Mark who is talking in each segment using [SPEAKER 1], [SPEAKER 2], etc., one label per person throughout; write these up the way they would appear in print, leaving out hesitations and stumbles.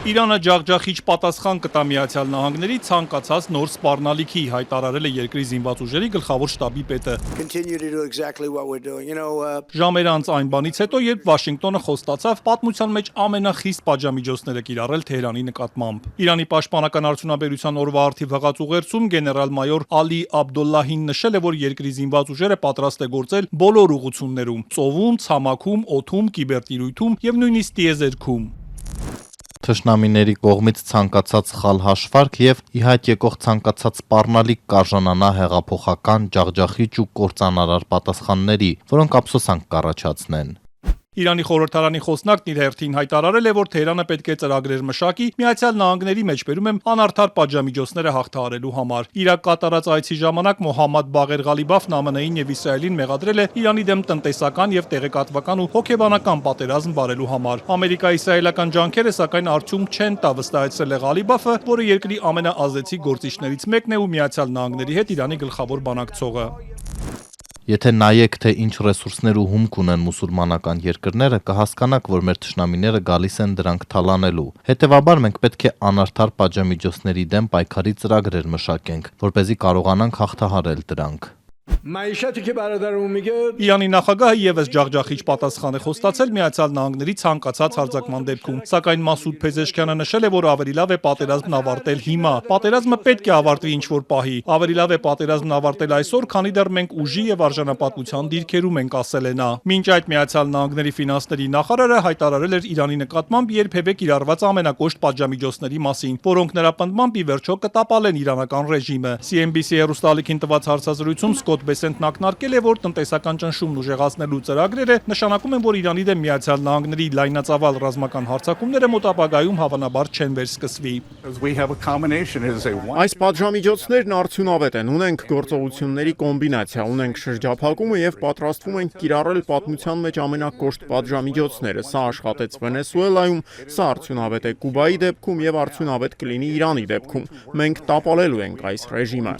[SPEAKER 1] Իրանը ջախջախիչ պատասխան կտա Միացյալ Նահանգների ցանկացած նոր սպառնալիքի, հայտարարել է երկրի զինված ուժերի գլխավոր շտաբի պետը։ Ժամեր անց այն բանից հետո, երբ Վաշինգտոնը խոստացավ պատմության մեջ ամենախիստ պատժամիջոցները կիրառել Թեհրանի նկատմամբ։ Իրանի պաշտպանական արդյունաբերության օրվա արդիվ հղած ուղերձում գեներալ-մայոր Ալի Աբդոլլահին նշել է, որ երկրի զինված ուժերը պատրաստ է գործել բոլոր ուղղություններում՝ ծովում, ցամաքում, օդում, կիբերտիրույթում եւ նույնիսկ տիեզերքում։
[SPEAKER 2] Թշնամիների կողմից ցանկացած սխալ հաշվարկ եւ ի հայտ եկող ցանկացած սպառնալիք կարժանանա հեղափոխական, ջախջախիչ ու կործանարար պատասխանների, որոնք ափսոսանք կառաջացնեն։
[SPEAKER 1] Իրանի խորհրդարանի խոսնակն իր հերթին հայտարարել է, որ Թեհրանը պետք է ծրագրեր մշակի Միացյալ Նահանգների մեջբերում եմ անարդար պատժամիջոցները հաղթահարելու համար։ Իրաք կատարած այցի ժամանակ Մոհամմադ Բաղեր Ղալիբաֆն ԱՄՆ-ին եւ Իսրայելին մեղադրել է Իրանի դեմ տնտեսական եւ տեղեկատվական ու հոգեբանական պատերազմ վարելու համար։ Ամերիկա-իսրայելական ջանքերը սակայն արդյունք չեն տա, վստահեցրել է Ղալիբաֆը, որը երկրի ամենաազդեցիկ գործիչներից մեկն է ու Միացյալ Նահանգների հետ Իրանի գլխավոր բանակցողը։
[SPEAKER 2] Եթե նայեք, թե ինչ ռեսուրսներ ու հումք ունեն մուսուլմանական երկրները, կհասկանաք, որ մեր թշնամիները գալիս են դրանք թալանելու։ Հետևաբար մենք պետք է անարդար պատժամիջոցների դեմ պայքարի ծրագրեր մշակենք, որպեսզի կարողանանք հաղթահարել դրանք։
[SPEAKER 1] Իրանի նախագահը եւս ջախջախիչ պատասխան է խոստացել Միացյալ Նահանգների ցանկացած հարձակման դեպքում, սակայն Մասուդ Փեզեշքյանը նշել է, որ ավելի լավ է պատերազմն ավարտել հիմա։ Պատերազմը պետք է ավարտվի ինչ-որ պահի։ Ավելի լավ է պատերազմն ավարտել այսօր, քանի դեռ մենք ուժի եւ արժանապատվության դիրքերում ենք, ասել է նա։ Մինչ այդ Միացյալ Նահանգների ֆինանսների նախարարը հայտարարել էր Իրանի նկատմամբ երբևէ կիրառված ամենակոշտ պատժամիջոցների մասին, որոնք նրա պնդմամբ ի վերջո կտապալեն իրանական ռեժիմը։ CNBC հեռուստաալիքին տված հարցազրույցում Սկոտ Բեսենտն ակնարկել է, որ տնտեսական ճնշումն ուժեղացնելու ծրագրերը նշանակում են, որ Իրանի դեմ Միացյալ Նահանգների լայնածավալ ռազմական հարձակումները մոտ ապագայում հավանաբար չեն վերսկսվի։
[SPEAKER 3] Այս պատժամիջոցներն արդյունավետ են, ունենք գործողությունների կոմբինացիա, ունենք շրջափակումը եւ պատրաստվում ենք կիրառել պատմության մեջ ամենակոշտ պատժամիջոցները։ Սա աշխատեց Վենեսուելայում, սա արդյունավետ է Կուբայի դեպքում եւ արդյունավետ կլինի Իրանի դեպքում։ Մենք տապալելու ենք այս ռեժիմը։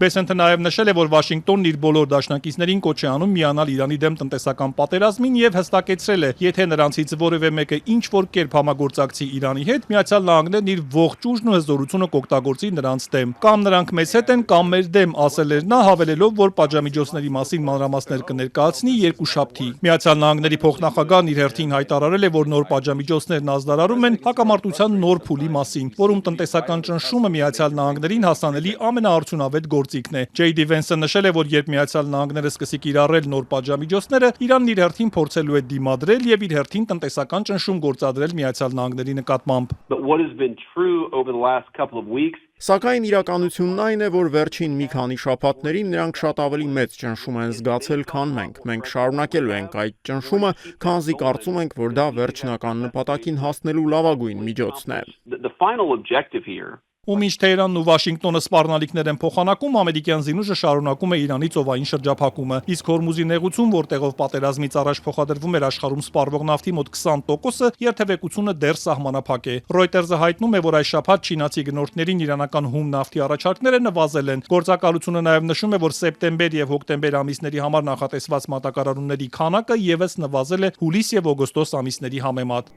[SPEAKER 1] Բեսենտը նաև նշել է, որ Վաշինգտոնն իր բոլոր դաշնակիցներին կոչ է անում միանալ Իրանի դեմ տնտեսական պատերազմին եւ հստակեցրել է, եթե նրանցից որևէ մեկը ինչ-որ կերպ համագործակցի Իրանի հետ, Միացյալ Նահանգներն իր ողջ ուժն ու հզորությունը կօգտագործի նրանց դեմ։ Կամ նրանք մեզ հետ են, կամ մեր դեմ, ասել էր նա, հավելելով, որ պատժամիջոցների մասին մանրամասներ կներկայացնի երկուշաբթի։ Միացյալ Նահանգների փոխնախագահն իր հերթին հայտարարել է, որ նոր պատժամիջոցներն ազդարարում են հակամարտության նոր փուլի մասին, որում տնտեսական ճնշումը Միացյալ Նահանգներին հասանելի ամենաարդյունավետ գործիքն է։ Ջեյդի Վենսը նշել է, որ երբ Միացյալ Նահանգները սկսի կիրառել նոր պատժամիջոցները, Իրանն իր հերթին փորձելու է դիմադրել եւ իր հերթին տնտեսական ճնշում գործադրել Միացյալ Նահանգների նկատմամբ։
[SPEAKER 3] Սակայն իրականությունն այն է, որ վերջին մի քանի շաբաթներին նրանք շատ ավելի մեծ ճնշում են զգացել, քան մենք։ Մենք շարունակելու ենք այդ ճնշումը, քանզի կարծում ենք, որ դա վերջնական նպատակին հասնելու լավագույն միջոցն է։
[SPEAKER 1] Ու մինչ Թեհրանն ու Վաշինգտոնը սպառնալիքներ են փոխանակում, ամերիկյան զինուժը շարունակում է Իրանի ծովային շրջափակումը։ Իսկ Հորմուզի նեղուցում, որտեղով պատերազմից առաջ փոխադրվում էր աշխարհում սպառվող նավթի մոտ 20%-ը, երթևեկությունը դեռ սահմանափակ է։ Reuters-ը հայտնում է, որ այս շաբաթ չինացի գնորդներին իրանական հում նավթի առաջարկները նվազել են։ Գործակալությունը նաև նշում է, որ սեպտեմբեր եւ հոկտեմբեր ամիսների համար նախատեսված մատակարարումների քանակը եւս նվազել է հուլիս եւ օգոստոս ամիսների համեմատ։